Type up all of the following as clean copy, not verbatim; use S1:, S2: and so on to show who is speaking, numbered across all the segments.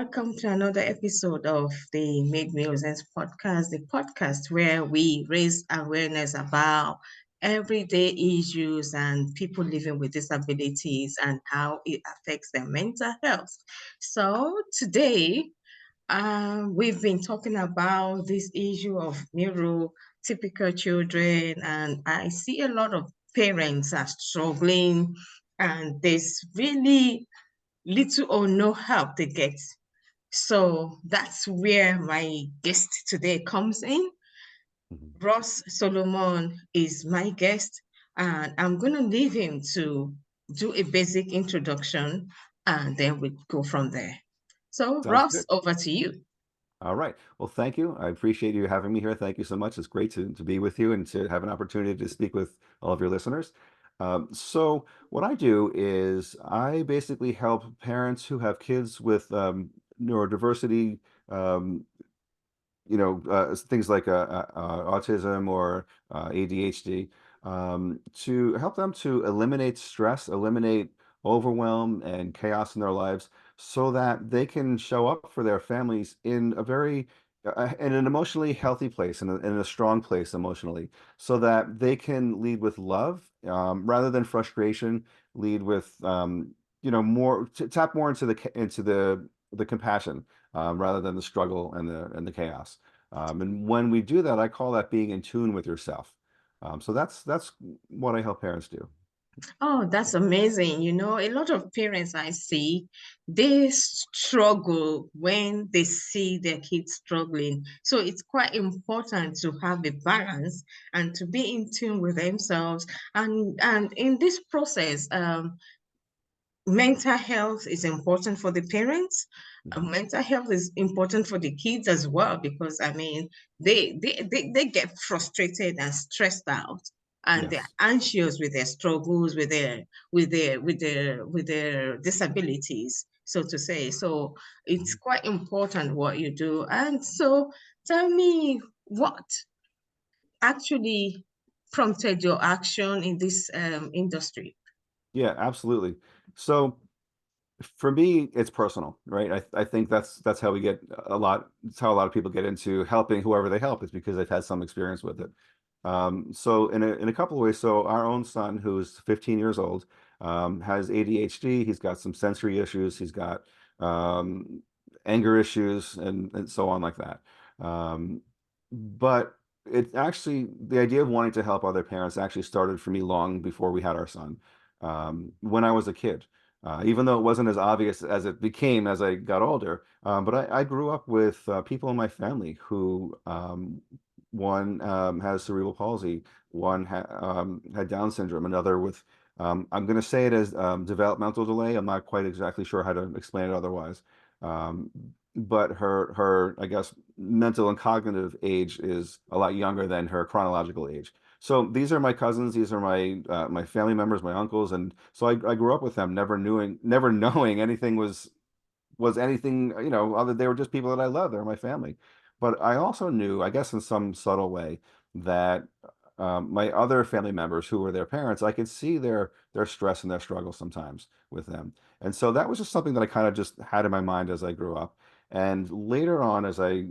S1: Welcome to another episode of the Made Millions podcast, the podcast where we raise awareness about everyday issues and people living with disabilities and how it affects their mental health. So today, we've been talking about this issue of neurotypical children, and I see a lot of parents are struggling, and there's really little or no help they get. So that's where my guest today comes in.
S2: Mhm.
S1: Ross Solomon is my guest, and I'm going to leave him to do a basic introduction, and then we go from there. So,
S2: Sounds
S1: Ross,
S2: good.
S1: over to you.
S2: All right. Well, thank you. I appreciate you having me here. Thank you so much. It's great to be with you and to have an opportunity to speak with all of your listeners. So, what I do is I basically help parents who have kids with neurodiversity, um, things like autism or ADHD, to help them to eliminate stress, eliminate overwhelm and chaos in their lives, so that they can show up for their families in an emotionally healthy place, in a strong place emotionally, so that they can lead with love rather than frustration, lead with more tap more into the compassion rather than the struggle and the chaos. And when we do that, I call that being in tune with yourself. So that's what I help parents do.
S1: Oh, that's amazing. A lot of parents I see, they struggle when they see their kids struggling. So it's quite important to have a balance and to be in tune with themselves. And in this process, mental health is important for the parents.
S2: Mhm.
S1: Mental health is important for the kids as well because I mean they get frustrated and stressed out and they're
S2: Yes.
S1: anxious with their struggles with their disabilities, so to say. So it's
S2: Mhm.
S1: quite important what you do. And so tell me what actually prompted your action in this industry.
S2: Yeah, absolutely. So for me, it's personal, right? I think that's how we get a lot. It's how a lot of people get into helping whoever they help is because they've had some experience with it. So in a couple of ways, so our own son, who's 15 years old, has ADHD. He's got some sensory issues. He's got um, anger issues and so on like that. But it actually, the idea of wanting to help other parents actually started for me long before we had our son. When I was a kid, even though it wasn't as obvious as it became as I got older. But I grew up with people in my family who one has cerebral palsy, one had Down syndrome, another with, I'm going to say it as developmental delay. I'm not quite exactly sure how to explain it otherwise. Um, but her, I guess, mental and cognitive age is a lot younger than her chronological age. So these are my cousins. These are my family members, my uncles, and so I grew up with them, never knowing anything was anything, other they were just people that I love. They were my family. But I also knew, I guess, in some subtle way, that my other family members who were their parents, I could see their stress and their struggle sometimes with them. And so that was just something that I kind of just had in my mind as I grew up. And later on, as I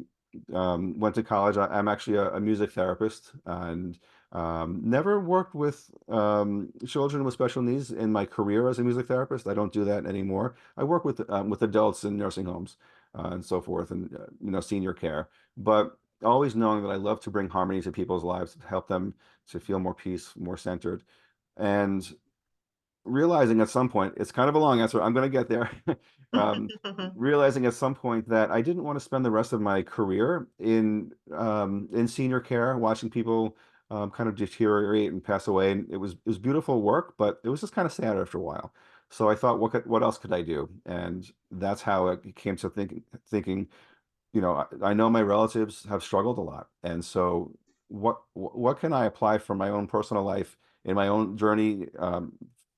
S2: went to college, I'm actually a music therapist and never worked with children with special needs in my career as a music therapist. I don't do that anymore. I work with adults in nursing homes and so forth, and senior care. But always knowing that I love to bring harmony to people's lives, to help them to feel more peace, more centered, and realizing at some point, it's kind of a long answer. I'm going to get there. um, Realizing at some point that I didn't want to spend the rest of my career in senior care, watching people kind of deteriorate and pass away. And it was beautiful work, but it was just kind of sad after a while. So I thought, what else could I do? And that's how it came to thinking. I know my relatives have struggled a lot, and so what can I apply from my own personal life in my own journey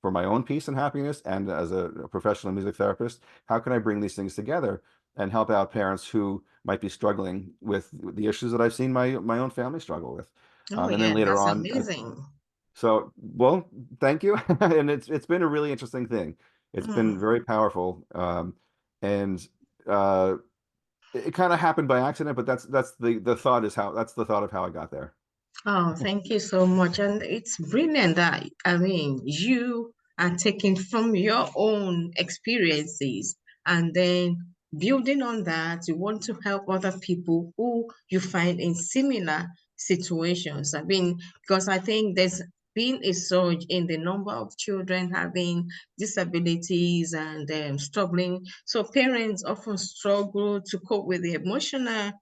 S2: for my own peace and happiness, and as a professional music therapist, how can I bring these things together and help out parents who might be struggling with the issues that I've seen my own family struggle with,
S1: Oh
S2: and then
S1: yeah,
S2: later
S1: that's
S2: on,
S1: amazing.
S2: well, thank you, and it's been a really interesting thing. It's been
S1: Mm.
S2: very powerful, and uh, it kind of happened by accident, but that's the thought is how that's the thought of how I got there.
S1: Oh, thank you so much. And it's brilliant that, I mean, you are taking from your own experiences and then building on that, you want to help other people who you find in similar situations. I mean, because I think there's been a surge in the number of children having disabilities and struggling. So parents often struggle to cope with the emotional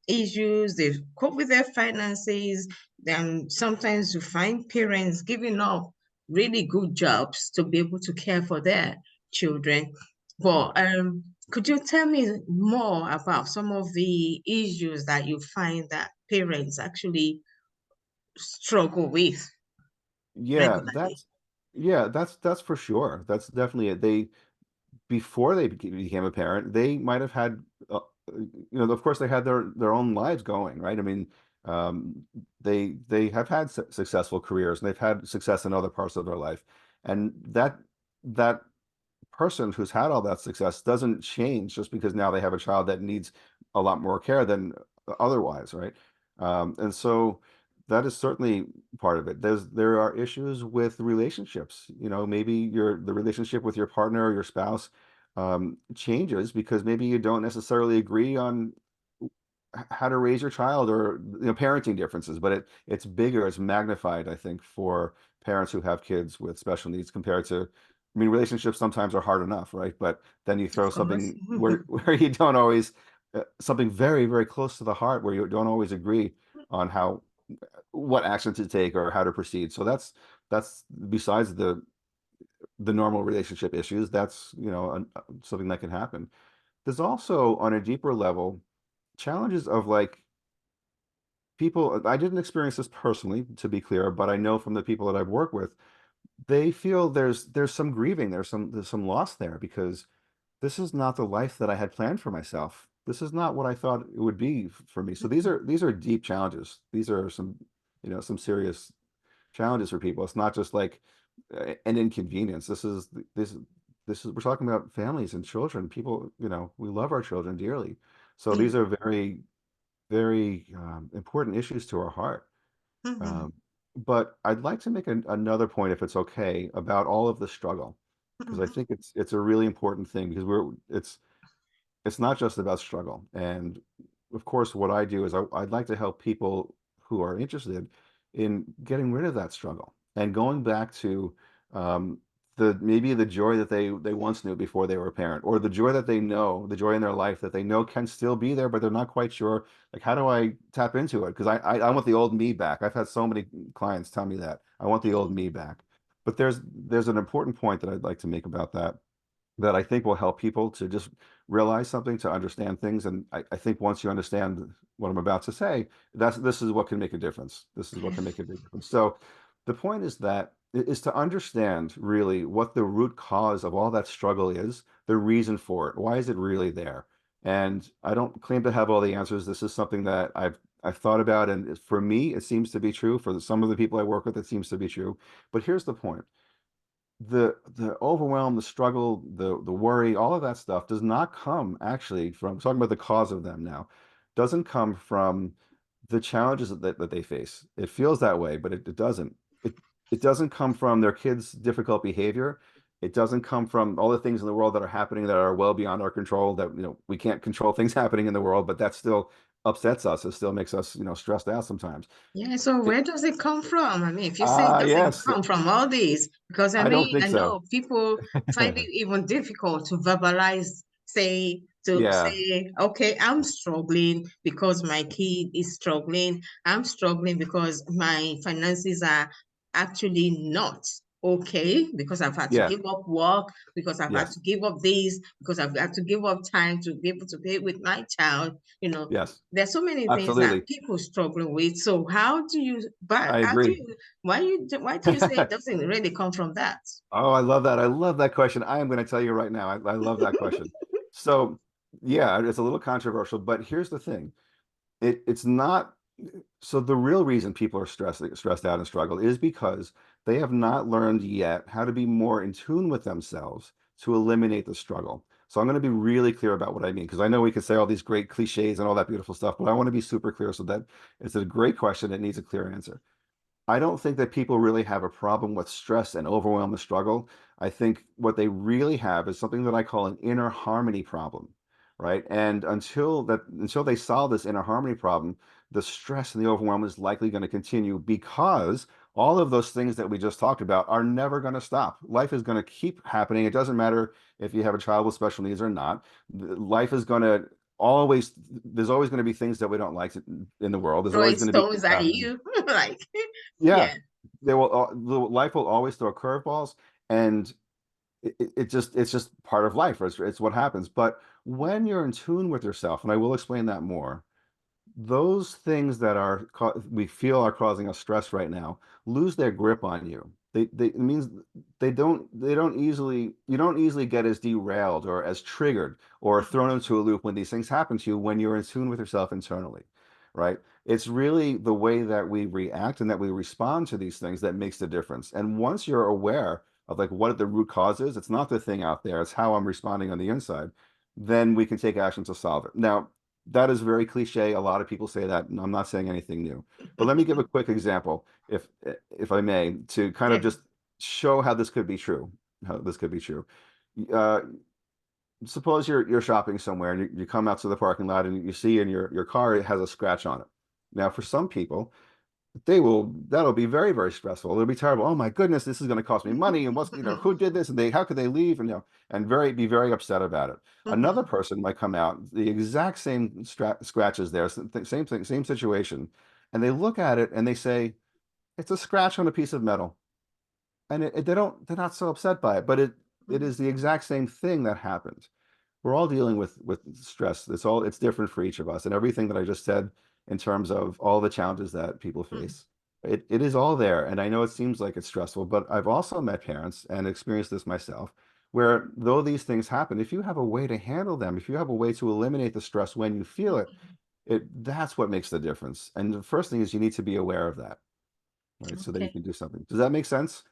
S1: issues, they cope with their finances. Then sometimes you find parents giving up really good jobs to be able to care for their children. But could you tell me more about some of the issues that you find that parents actually struggle with
S2: Yeah,
S1: regularly?
S2: that's for sure. That's definitely it. They before they became a parent, they might have had, of course, they had their own lives going, right? I mean, they have had successful careers and they've had success in other parts of their life, and that person who's had all that success doesn't change just because now they have a child that needs a lot more care than otherwise, right? And so that is certainly part of it. There are issues with relationships. Maybe the relationship with your partner or your spouse changes because maybe you don't necessarily agree on how to raise your child, or parenting differences, but it's bigger, it's magnified, I think, for parents who have kids with special needs compared to, I mean, relationships sometimes are hard enough, right? But then you
S1: Of
S2: throw
S1: course.
S2: something where you don't always, something very, very close to the heart where you don't always agree on what action to take or how to proceed. So that's besides the normal relationship issues, that's something that can happen. There's also, on a deeper level, challenges of like people. I didn't experience this personally, to be clear, but I know from the people that I've worked with, they feel there's some grieving, there's some loss there, because this is not the life that I had planned for myself. This is not what I thought it would be for me. So these are deep challenges. These are some serious challenges for people. It's not just like an inconvenience. This is we're talking about families and children. People, we love our children dearly. So
S1: Yeah.
S2: these are very, very important issues to our heart.
S1: Mhm.
S2: Um, but I'd like to make another point, if it's okay, about all of the struggle, because I
S1: Mhm.
S2: think it's a really important thing, because it's not just about struggle. And of course, what I do is I'd like to help people who are interested in getting rid of that struggle and going back to um, maybe the joy that they once knew before they were a parent, or the joy that they know, the joy in their life that they know can still be there, but they're not quite sure. Like, how do I tap into it? Because I want the old me back. I've had so many clients tell me that I want the old me back. But there's an important point that I'd like to make about that I think will help people to just realize something, to understand things. And I think once you understand what I'm about to say, this is what can make a difference. This is what can make a big difference. So the point is to understand really what the root cause of all that struggle is, the reason for it. Why is it really there? And I don't claim to have all the answers. This is something that I've thought about, and for me, it seems to be true. For some of the people I work with, it seems to be true. But here's the point: the overwhelm, the struggle, the worry, all of that stuff does not come actually from, talking about the cause of them now, doesn't come from the challenges that they face. It feels that way, but it doesn't. It it doesn't come from their kids' difficult behavior. It doesn't come from all the things in the world that are happening that are well beyond our control, that we can't control things happening in the world, but that still upsets us. It still makes us, stressed out sometimes.
S1: Yeah, so
S2: It,
S1: where does it come from? I mean, if you say it doesn't
S2: yes,
S1: come from all these, because I
S2: I don't
S1: mean,
S2: think
S1: I
S2: so.
S1: know people find it even difficult to verbalize, to
S2: Yeah.
S1: say, okay, I'm struggling because my kid is struggling. I'm struggling because my finances are actually not okay because I've had to
S2: Yeah.
S1: give up work, because I've had
S2: Yes.
S1: to give up this, because I've had to give up time to be able to pay with my child. You know,
S2: Yes.
S1: there's so many things that
S2: Absolutely.
S1: people struggle with. So how do you, but
S2: I
S1: how do
S2: agree.
S1: you, why do you say it doesn't really come from that?
S2: Oh, I love that. I love that question. I am going to tell you right now. I love that question. So, yeah, it's a little controversial, but here's the thing. It's not, so the real reason people are stressed out and struggle is because they have not learned yet how to be more in tune with themselves to eliminate the struggle. So I'm going to be really clear about what I mean, because I know we can say all these great cliches and all that beautiful stuff, but I want to be super clear so that it's a great question. It needs a clear answer. I don't think that people really have a problem with stress and overwhelm and struggle. I think what they really have is something that I call an inner harmony problem, right? And until they solve this inner harmony problem, the stress and the overwhelm is likely going to continue because all of those things that we just talked about are never going to stop. Life is going to keep happening. It doesn't matter if you have a child with special needs or not. Life is going to always, there's always going to be things that we don't like in the world. There's always
S1: Throwing
S2: going to be
S1: stones
S2: things
S1: at
S2: happening.
S1: you. Like,
S2: Yeah,
S1: yeah.
S2: life will always throw curveballs, and it's just part of life. It's what happens. But when you're in tune with yourself, and I will explain that more, those things that we feel are causing us stress right now lose their grip on you. It means they don't easily you don't easily get as derailed or as triggered or thrown into a loop when these things happen to you when you're in tune with yourself internally, right? It's really the way that we react and that we respond to these things that makes the difference. And once you're aware of like what the root cause is, it's not the thing out there, it's how I'm responding on the inside, then we can take action to solve it. Now, that is very cliche. A lot of people say that, and I'm not saying anything new. But let me give a quick example, if I may, to kind of
S1: Yeah.
S2: just show how this could be true. How this could be true. Uh, Suppose you're shopping somewhere and you come out to the parking lot and you see in your car it has a scratch on it. Now, for some people, that'll be very, very stressful. It'll be terrible. Oh my goodness, this is going to cost me money. And who did this? And how could they leave? And be very upset about it. Another
S1: Mhm.
S2: person might come out, the exact same scratches there, same thing, same situation, and they look at it and they say, it's a scratch on a piece of metal. And they're not so upset by it, but it
S1: Mhm.
S2: is the exact same thing that happened. We're all dealing with stress. It's different for each of us. And everything that I just said in terms of all the challenges that people
S1: Mhm.
S2: face, it is all there. And I know it seems like it's stressful, but I've also met parents and experienced this myself, where though these things happen, if you have a way to handle them, if you have a way to eliminate the stress when you feel it,
S1: Mhm.
S2: that's what makes the difference. And the first thing is you need to be aware of that, right? So that you
S1: Okay.
S2: can do something. Does that make sense?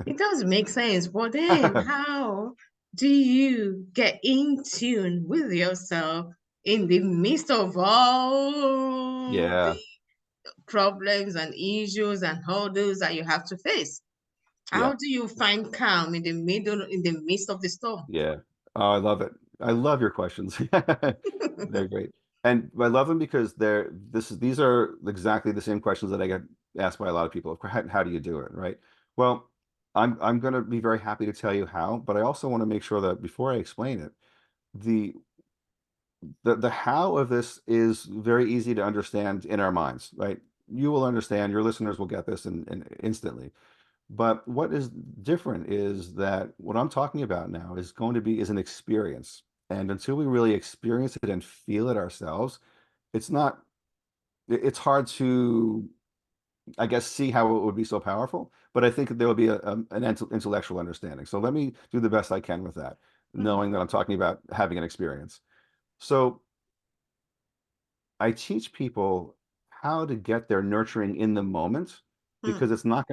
S1: It does make sense, but then how do you get in tune with yourself in the midst of all the
S2: Yeah,
S1: problems and issues and hurdles that you have to face? How
S2: yeah.
S1: do you find calm in the midst of the storm?
S2: Yeah. Oh, I love it. I love your questions. They're great. And I love them because these are exactly the same questions that I get asked by a lot of people. How do you do it, right? Well, I'm going to be very happy to tell you how, but I also want to make sure that before I explain it, the the how of this is very easy to understand in our minds, right? You will understand, your listeners will get this instantly. But what is different is that what I'm talking about now is an experience. And until we really experience it and feel it ourselves, it's not, it's hard to, I guess, see how it would be so powerful. But I think there will be an intellectual understanding. So let me do the best I can with that, knowing
S1: Mhm.
S2: that I'm talking about having an experience. So I teach people how to get their nurturing in the moment because
S1: Mhm.
S2: there's not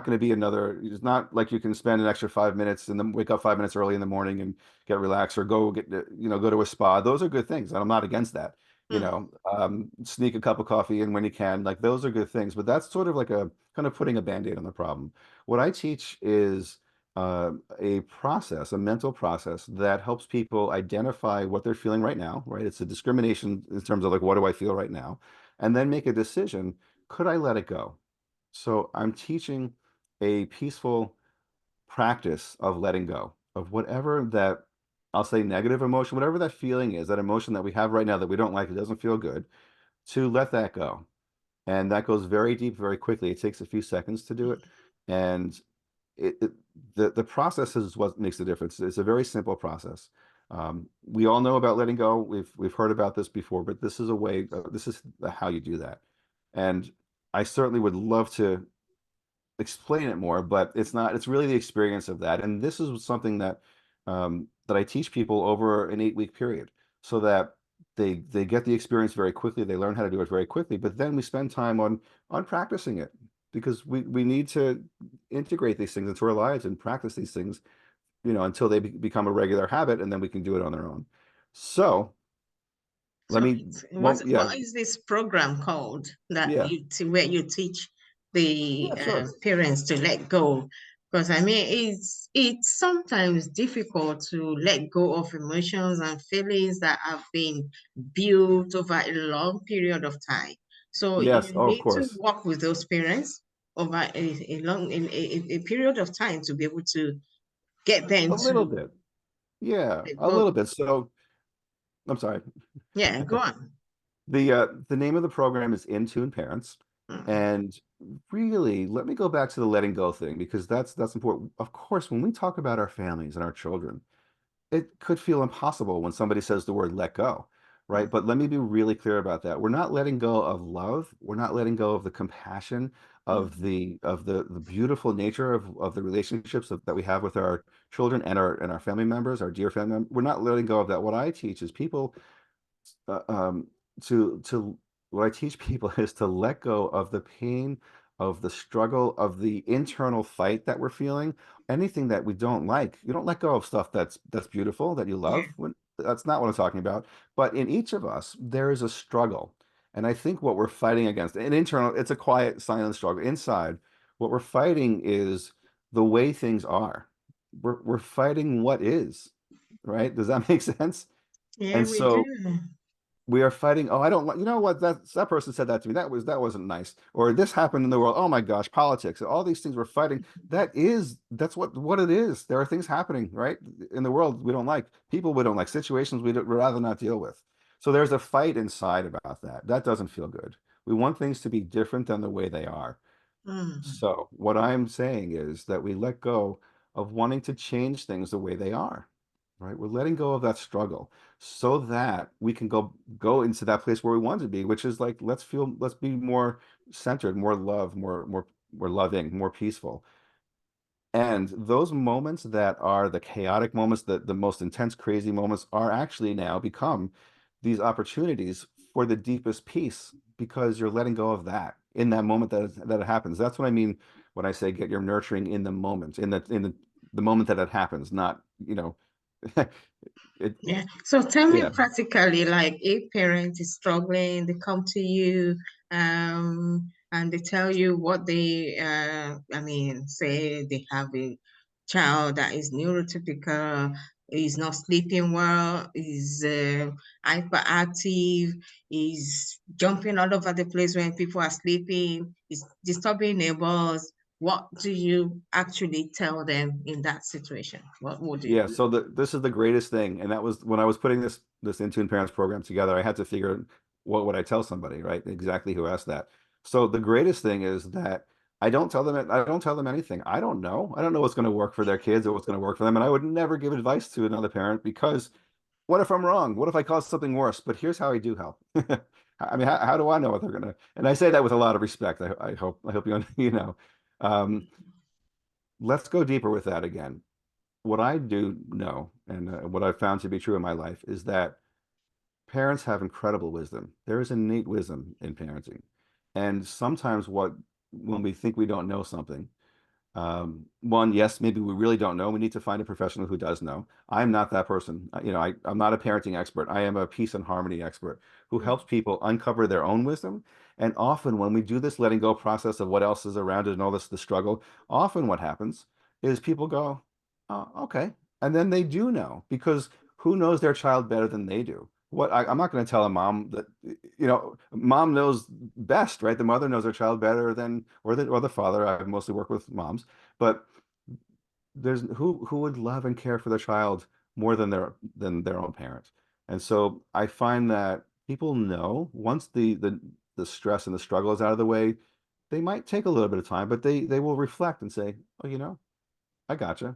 S2: gonna be another, it's not like you can spend an extra 5 minutes and then wake up 5 minutes early in the morning and get relaxed or go to a spa. Those are good things. And I'm not against that.
S1: Mhm.
S2: Sneak a cup of coffee in when you can, like those are good things, but that's sort of like a kind of putting a band-aid on the problem. What I teach is a mental process that helps people identify what they're feeling right now, right? It's a discrimination in terms of like, what do I feel right now? And then make a decision. Could I let it go? So I'm teaching a peaceful practice of letting go of whatever that I'll say negative emotion, whatever that feeling is, that emotion that we have right now that we don't like, it doesn't feel good, to let that go. And that goes very deep, very quickly. It takes a few seconds to do it. And it, it the process is what makes the difference. It's a very simple process. We all know about letting go. We've heard about this before, but this is a way. This is how you do that. And I certainly would love to explain it more, but it's not. It's really the experience of that. And this is something that I teach people over an 8-week period, so that they get the experience very quickly. They learn how to do it very quickly. But then we spend time on practicing it because we need to integrate these things into our lives and practice these things until they become a regular habit, and then we can do it on their own. So let
S1: So
S2: me, well, yeah,
S1: what is this program called that
S2: yeah,
S1: you where you teach the
S2: yeah, sure.
S1: parents to let go? Because I mean, it's sometimes difficult to let go of emotions and feelings that have been built over a long period of time. So
S2: Yes,
S1: you
S2: oh, of
S1: need to
S2: course.
S1: work with those parents over a period of time to be able to get them
S2: A little
S1: to
S2: bit. Yeah,
S1: let
S2: a
S1: go.
S2: little bit. So I'm sorry.
S1: Yeah, go on.
S2: The name of the program is In Tune Parents.
S1: Mm,
S2: And really, let me go back to the letting go thing, because that's important. Of course, when we talk about our families and our children, it could feel impossible when somebody says the word let go, right?
S1: mm,
S2: But let me be really clear about that. We're not letting go of love. We're not letting go of the compassion, of
S1: mm.
S2: the beautiful nature of the relationships that we have with our children and our family members, our dear family members. We're not letting go of that. What I teach is people uh, um, to what I teach people is to let go of the pain, of the struggle, of the internal fight that we're feeling. Anything that we don't like, you don't let go of stuff that's beautiful, that you
S1: Yeah.
S2: love. That's not what I'm talking about. But in each of us, there is a struggle. And I think what we're fighting against, an internal, it's a quiet, silent struggle. Inside, what we're fighting is the way things are. We're fighting what is, right? Does that make sense?
S1: Yeah,
S2: And
S1: we do.
S2: so we are fighting. Oh, I don't like, you know what? That person said that to me. That wasn't nice. Or this happened in the world. Oh my gosh, politics. All these things we're fighting. That's what it is. There are things happening, right? In the world we don't like. People we don't like. Situations we'd rather not deal with. So there's a fight inside about that. That doesn't feel good. We want things to be different than the way they are.
S1: Mm.
S2: So what I'm saying is that we let go of wanting to change things the way they are, right? We're letting go of that struggle so that we can go into that place where we want to be, which is like, let's be more centered, more love, more loving, more peaceful. And those moments that are the chaotic moments, the most intense, crazy moments are actually now become these opportunities for the deepest peace, because you're letting go of that in that moment that it happens. That's what I mean when I say get your nurturing in the moment, in the moment that it happens, not, it,
S1: Yeah. So tell me
S2: yeah.
S1: practically, like if parent is struggling, they come to you, and they tell you what they, I mean, say they have a child that is neurotypical, is not sleeping well, is hyperactive, is jumping all over the place when people are sleeping, is disturbing neighbors. What do you actually tell them in that situation? What would you
S2: Yeah,
S1: do?
S2: so this is the greatest thing, and that was when I was putting this Intune Parents program together. I had to figure out what would I tell somebody, right? Exactly who asked that. So the greatest thing is that I don't tell them anything. I don't know. I don't know what's going to work for their kids or what's going to work for them, and I would never give advice to another parent, because what if I'm wrong? What if I cause something worse? But here's how I do help. I mean, how do I know what they're gonna? And I say that with a lot of respect. I hope you you know. Um, let's go deeper with that again. What I do know, and what I've found to be true in my life, is that parents have incredible wisdom. There is innate wisdom in parenting. And sometimes when we think we don't know something, one, yes, maybe we really don't know. We need to find a professional who does know. I'm not that person. I'm not a parenting expert. I am a peace and harmony expert who helps people uncover their own wisdom. And often when we do this letting go process of what else is around it and all this, the struggle, often what happens is people go, oh, okay. And then they do know, because who knows their child better than they do? I'm not going to tell a mom that, mom knows best, right? The mother knows her child better than, or the father. I mostly work with moms, but there's who would love and care for their child more than their own parents. And so I find that people know, once the stress and the struggle is out of the way, they might take a little bit of time, but they will reflect and say, oh, I gotcha.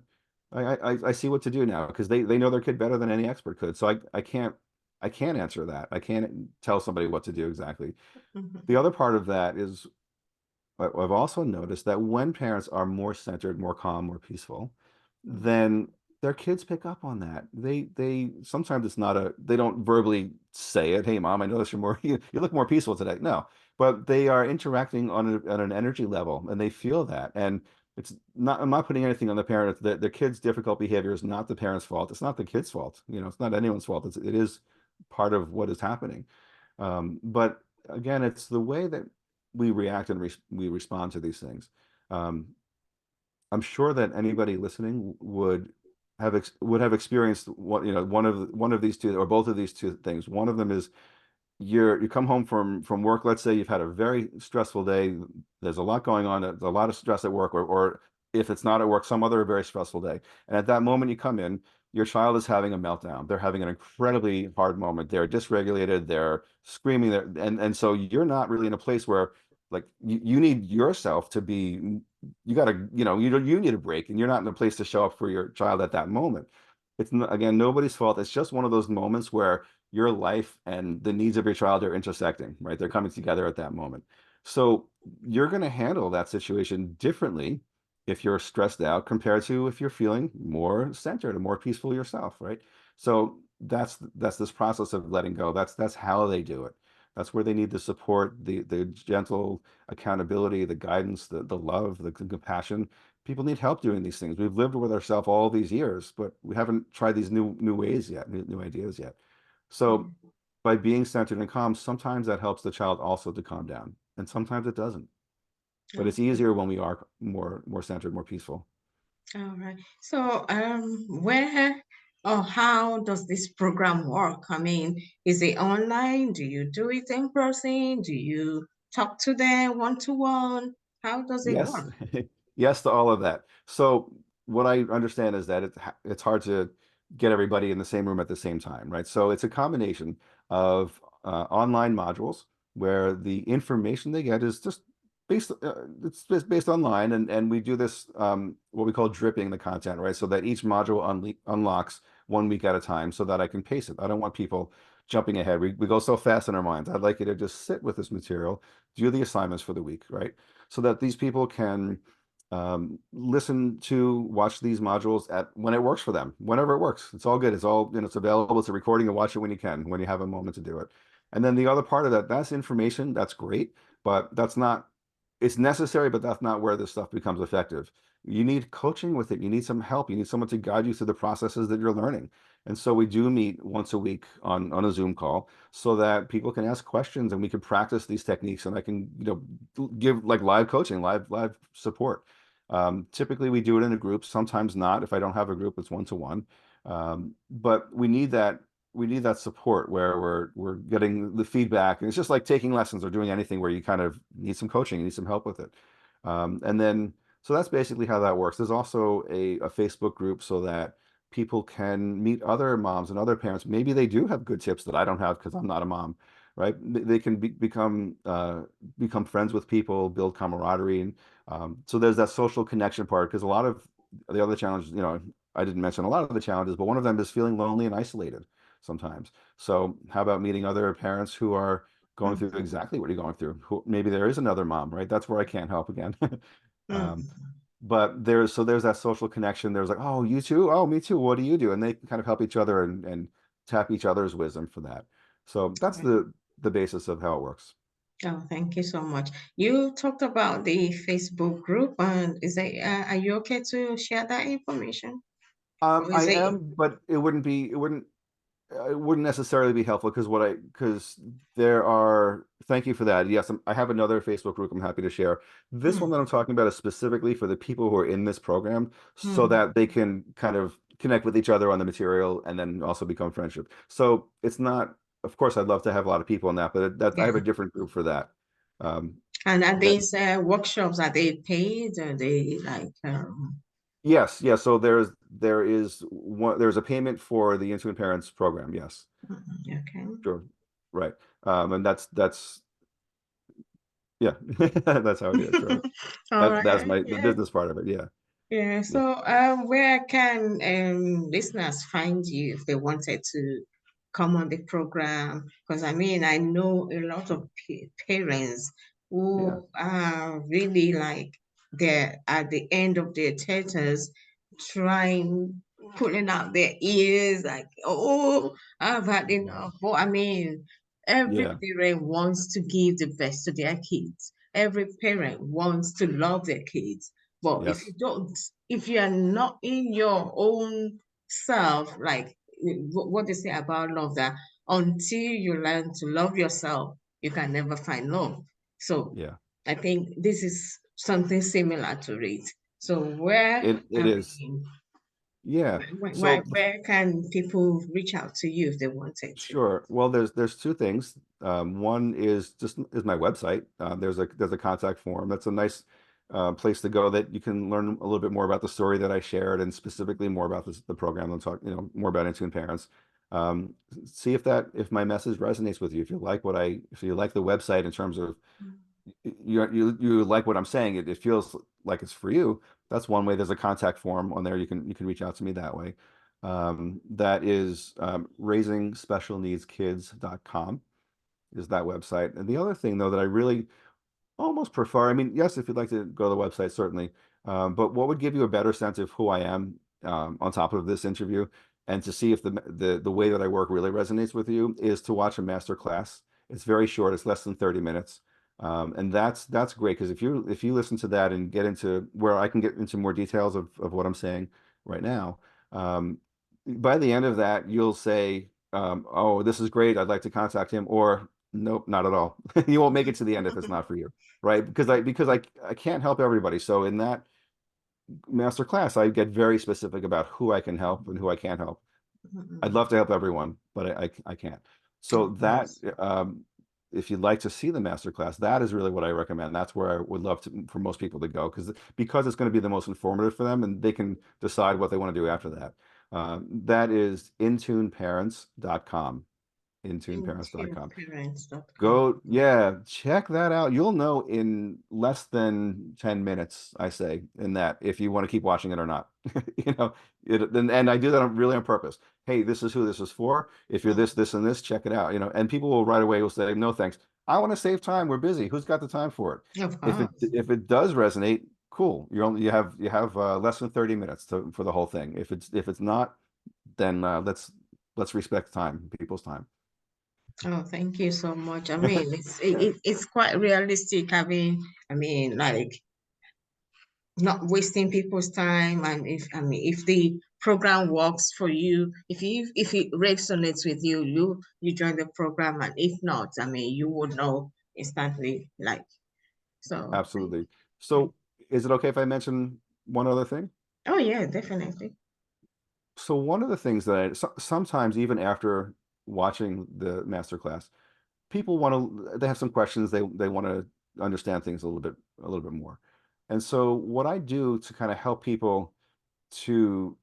S2: I see what to do now, because they know their kid better than any expert could. So I can't answer that. I can't tell somebody what to do exactly. The
S1: Mhm.
S2: other part of that is, I've also noticed that when parents are more centered, more calm, more peaceful, then their kids pick up on that. They sometimes they don't verbally say it. Hey, mom, I notice you're more you look more peaceful today. No, but they are interacting on an energy level, and they feel that. And it's not, I'm not putting anything on the parent. The kid's difficult behavior is not the parent's fault. It's not the kid's fault. You know, it's not anyone's fault. It is part of what is happening. But again, it's the way that we react and we respond to these things. Um, I'm sure that anybody listening would have experienced what, you know, one of these two or both of these two things. One of them is you come home from work. Let's say you've had a very stressful day. There's a lot going on. There's a lot of stress at work, or if it's not at work, some other very stressful day. And at that moment you come in, your child is having a meltdown. They're having an incredibly hard moment. They're dysregulated. They're screaming. And so you're not really in a place where, like, you need yourself to be. You got to, you know, you need a break, and you're not in a place to show up for your child at that moment. Again, nobody's fault. It's just one of those moments where your life and the needs of your child are intersecting, right? They're coming together at that moment. So you're going to handle that situation differently if you're stressed out compared to if you're feeling more centered and more peaceful yourself, right? So that's this process of letting go. That's how they do it. That's where they need the support, the gentle accountability, the guidance, the love, the compassion. People need help doing these things. We've lived with ourselves all these years, but we haven't tried these new ways yet, new ideas yet. So by being centered and calm, sometimes that helps the child also to calm down, and sometimes it doesn't. But it's
S1: Okay.
S2: easier when we are more centered, more peaceful.
S1: All right. So, where or how does this program work? I mean, is it online? Do you do it in person? Do you talk to them one to one? How does it
S2: Yes,
S1: work?
S2: yes to all of that. So what I understand is that it's hard to get everybody in the same room at the same time, right? So it's a combination of online modules where the information they get is just it's just based online, and we do this what we call dripping the content, right? So that each module unlocks 1 week at a time, so that I can pace it. I don't want people jumping ahead. We go so fast in our minds. I'd like you to just sit with this material, do the assignments for the week, right? So that these people can listen to, watch these modules at when it works for them, whenever it works. It's all good. It's all, you know, it's available. It's a recording, and watch it when you can, when you have a moment to do it. And then the other part of that, that's information. That's great, but that's not, it's necessary, but that's not where this stuff becomes effective. You need coaching with it. You need some help. You need someone to guide you through the processes that you're learning. And so we do meet once a week on a Zoom call so that people can ask questions and we can practice these techniques, and I can, you know, give like live coaching, live support. Typically we do it in a group, sometimes not. If I don't have a group, it's one to one. But we need that support where we're getting the feedback. And it's just like taking lessons or doing anything where you kind of need some coaching, you need some help with it. And then so that's basically how that works. There's also a Facebook group so that people can meet other moms and other parents. Maybe they do have good tips that I don't have because I'm not a mom, right? They can become friends with people, build camaraderie. And so there's that social connection part, because a lot of the other challenges, you know, I didn't mention a lot of the challenges, but one of them is feeling lonely and isolated sometimes. So how about meeting other parents who are going through
S1: Mhm.
S2: exactly what you're going through? Maybe there is another mom, right? That's where I can't help again. Um,
S1: Mhm.
S2: but there's that social connection. There's like, oh, you too? Oh, me too. What do you do? And they can kind of help each other and tap each other's wisdom for that. So that's
S1: Right.
S2: the basis of how it works.
S1: Oh, thank you so much. You talked about the Facebook group, and are you okay to share that information? Or
S2: I
S1: is it?
S2: am, but it wouldn't necessarily be helpful because there are, thank you for that. Yes, I have another Facebook group I'm happy to share. This one that I'm
S1: Hmm.
S2: talking about is specifically for the people who are in this program so
S1: Hmm.
S2: that they can kind of connect with each other on the material and then also become friendship. So it's not, of course, I'd love to have a lot of people in that, but I have a
S1: Yeah.
S2: different group for that. Um,
S1: And are
S2: that
S1: these workshops, are they paid? Are they like,
S2: yes, yes. So there's a payment for the Intuit Parents program. Yes,
S1: okay.
S2: sure, right. And that's yeah, that's how it is, right?
S1: All
S2: That's
S1: right.
S2: my the
S1: Yeah.
S2: business part of it. Yeah,
S1: Yeah.
S2: yeah,
S1: So, where can listeners find you if they wanted to come on the program? Because I mean, I know a lot of parents
S2: yeah,
S1: who are really like they're at the end of their teters, trying, pulling out their ears, like, oh, I've had enough. But I mean, every
S2: yeah,
S1: parent wants to give the best to their kids. Every parent wants to love their kids. But if you
S2: Yes.
S1: don't, if you are not in your own self, like what they say about love, that until you learn to love yourself, you can never find love. So
S2: Yeah.
S1: I think this is something similar to it. So where,
S2: It
S1: I
S2: is.
S1: mean,
S2: Yeah. So
S1: where can people reach out to you if they wanted to?
S2: sure. Well, there's two things. One is just is my website. There's a contact form. That's a nice place to go that you can learn a little bit more about the story that I shared and specifically more about the program and talk, more about Intune Parents. Um, See if my message resonates with you. If you like the website in terms of you like what I'm saying, it feels like it's for you. That's one way. There's a contact form on there. You can reach out to me that way. That is raisingspecialneedskids.com is that website. And the other thing though that I really almost prefer, I mean, yes, if you'd like to go to the website, certainly. But what would give you a better sense of who I am on top of this interview and to see if the way that I work really resonates with you is to watch a master class. It's very short. It's less than 30 minutes. And that's great because if you listen to that and get into where I can get into more details of what I'm saying right now, um, by the end of that, you'll say, oh, this is great. I'd like to contact him, or nope, not at all. You won't make it to the end if it's not for you, right? Because I can't help everybody. So in that master class, I get very specific about who I can help and who I can't help. I'd love to help everyone, but I can't. So
S1: Of
S2: that
S1: course.
S2: if you'd like to see the master class, that is really what I recommend. That's where I would love for most people to go because it's going to be the most informative for them and they can decide what they want to do after that. That is intuneparents.com, intuneparents.com.
S1: Intuneparents.com.
S2: Go, yeah, check that out. You'll know in less than 10 minutes, I say, in that if you want to keep watching it or not. You know, and I do that really on purpose. Hey, this is who this is for. If you're this, this, and this, check it out. And people will right away will say, no, thanks. I want to save time. We're busy. Who's got the time for it?
S1: Of
S2: If it
S1: course.
S2: if it does resonate, cool. You have less than 30 minutes for the whole thing. If it's not, then let's respect time, people's time.
S1: Oh, thank you so much. I mean, it's quite realistic having, I mean, like not wasting people's time. And if the program works for you, if it resonates with you, you join the program. And if not, I mean, you would know instantly. Like, so
S2: Absolutely.
S1: thank-
S2: So, is it okay if I mention one other thing?
S1: oh yeah, definitely.
S2: So, one of the things that sometimes, even after watching the masterclass, people they have some questions. They want to understand things a little bit more. And so, what I do to kind of help people to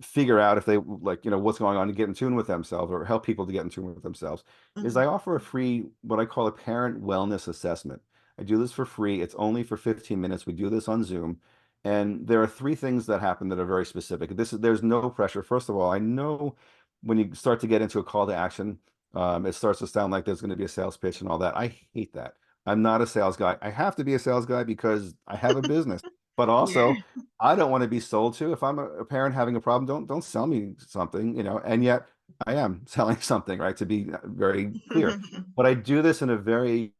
S2: figure out if they like, what's going on and get in tune with themselves or help people to get in tune with themselves is I
S1: Mhm.
S2: offer a free, what I call a parent wellness assessment. I do this for free. It's only for 15 minutes. We do this on Zoom. And there are three things that happen that are very specific. There's no pressure. First of all, I know when you start to get into a call to action, it starts to sound like there's going to be a sales pitch and all that. I hate that. I'm not a sales guy. I have to be a sales guy because I have a business, but
S1: Yeah.
S2: also I don't want to be sold to. If I'm a parent having a problem, don't sell me something, and yet I am selling something, right? To be very clear. But I do this in a very,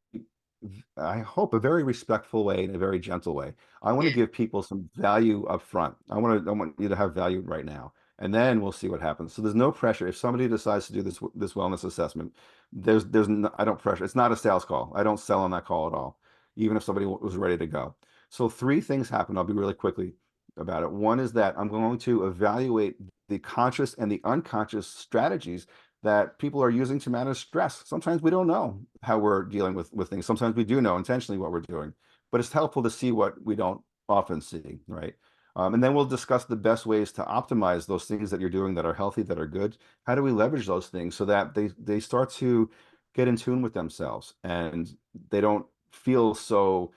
S2: I hope, a very respectful way, in a very gentle way. I want to
S1: Yeah.
S2: give people some value up front. I want you to have value right now, and then we'll see what happens. So there's no pressure. If somebody decides to do this wellness assessment, there's no, I don't pressure. It's not a sales call. I don't sell on that call at all, even if somebody was ready to go. So three things happen. I'll be really quickly about it. One is that I'm going to evaluate the conscious and the unconscious strategies that people are using to manage stress. Sometimes we don't know how we're dealing with things. Sometimes we do know intentionally what we're doing, but it's helpful to see what we don't often see, right? And then we'll discuss the best ways to optimize those things that you're doing that are healthy, that are good. How do we leverage those things so that they start to get in tune with themselves and they don't feel so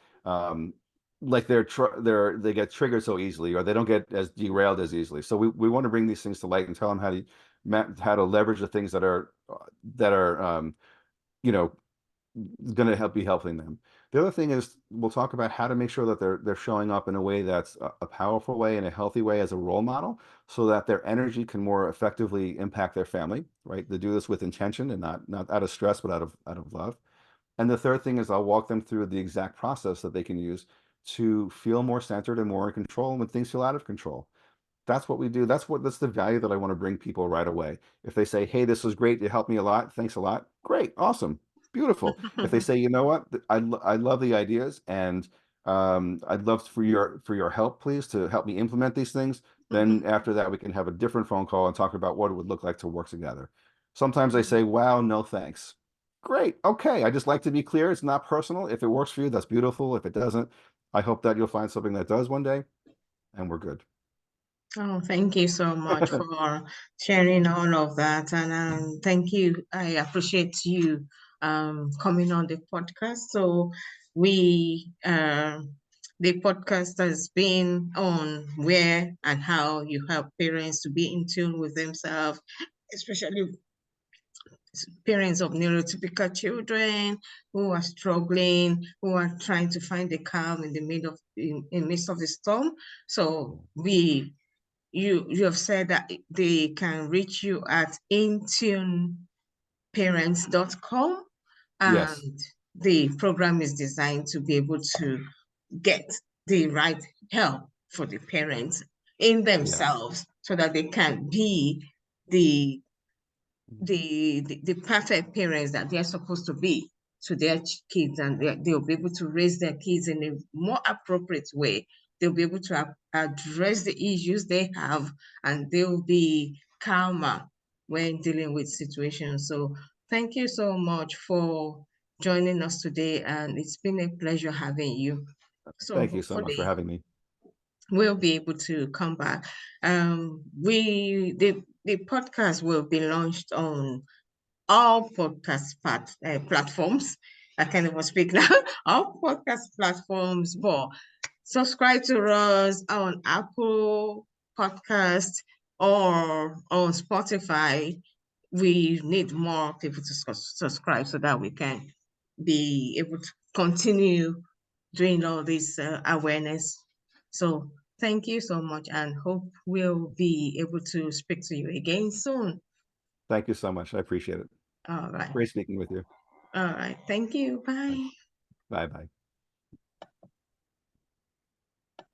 S2: like they get triggered so easily, or they don't get as derailed as easily. So we want to bring these things to light and tell them how to leverage the things that are you know going to be helping them. The other thing is we'll talk about how to make sure that they're showing up in a way that's a powerful way and a healthy way as a role model, so that their energy can more effectively impact their family. Right? They do this with intention and not out of stress, but out of love. And the third thing is I'll walk them through the exact process that they can use to feel more centered and more in control when things feel out of control. That's what we do. That's the value that I want to bring people right away. If they say, "Hey, this was great. It helped me a lot. Thanks a lot." Great. Awesome. Beautiful. If they say, "You know what? I love the ideas and I'd love for your help, please, to help me implement these things." Then after that, we can have a different phone call and talk about what it would look like to work together. Sometimes they say, "Wow, no thanks." Great. Okay. I just like to be clear. It's not personal. If it works for you, that's beautiful. If it doesn't, I hope that you'll find something that does one day, and we're good.
S1: Oh, thank you so much for sharing all of that. And thank you. I appreciate you coming on the podcast. So we the podcast has been on where and how you help parents to be in tune with themselves, especially parents of neurotypical children who are struggling, who are trying to find the calm in the midst of the storm. So you have said that they can reach you at intuneparents.com,
S2: Yes.
S1: and the program is designed to be able to get the right help for the parents in
S2: Yes.
S1: themselves so that they can be the the perfect parents that they're supposed to be to their kids, and they'll be able to raise their kids in a more appropriate way. They'll be able to address the issues they have, and they'll be calmer when dealing with situations. So thank you so much for joining us today, and it's been a pleasure having you. So
S2: Thank you so much for
S1: hopefully
S2: having me.
S1: we'll be able to come back. The podcast will be launched on all platforms. I can't even speak now. All podcast platforms, but subscribe to us on Apple Podcast or on Spotify. We need more people to subscribe so that we can be able to continue doing all this awareness. So thank you so much, and hope we'll be able to speak to you again soon.
S2: Thank you so much. I appreciate it.
S1: All right.
S2: Great speaking with you.
S1: All right. Thank you. Bye.
S2: Bye bye.